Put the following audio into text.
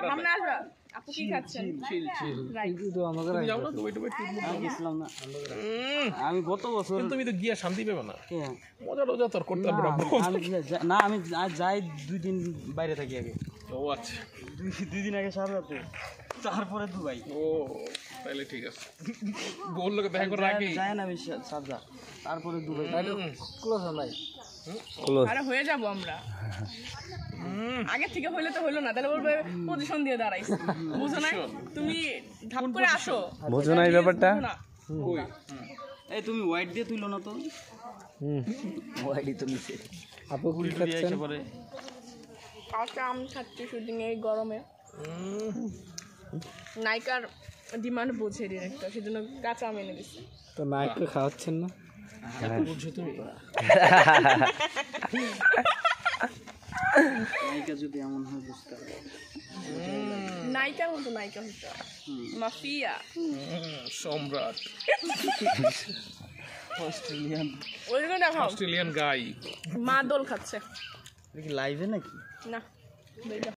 সামনে আসবা আপু কি খাচ্ছেন চিল কিন্তু আমাদের তুমি যাও না দুবাই টুবাই ট্যুর আমি গেছিলাম না আমি গত বছর তুমি তো গিয়া শান্তি পাবে না কে? মজা টজা তোর করতে না, পারবো আমি যাই 2 দিন বাইরে থাকি আগে ও আচ্ছা 2 দিন আগে সারাতে তারপরে দুবাই ও তাহলে ঠিক আছে বল লোকে দেখা করে রাখি যায় না আমি সাজা তারপরে দুবাই ক্লোজ নাই আরে হয়ে যাব আমরা আগে থেকে হইলে তো হইলো না তাহলে বলবে পজিশন দিয়ে দাঁড়াইছি বুঝো না তুমি ধাপ করে আসো বুঝো না এই ব্যাপারটা কই এই তুমি হোয়াইট দিয়ে তুইলো না তো হোয়াইটই তো নিচে আপু কি খাচ্ছেন পরে কাঁচা আম খাচ্ছি শুটিং এই গরমে নায়িকার ডিমান্ড বোঝে ডিরেক্টর সেজন্য কাঁচা আম এনে দিচ্ছে তো নায়ককে খাওয়াচ্ছেন না বুঝছো তুমি নায়িকা যদি এমন হয় বুঝতে হবে নায়িকার মতো নায়িকা হচ্ছে মাফিয়া সম্রাট অস্ট্রেলিয়ান ওইগুলো দেখাও অস্ট্রেলিয়ান গাই মা দোল খাচ্ছে কি লাইভে নাকি না বেটা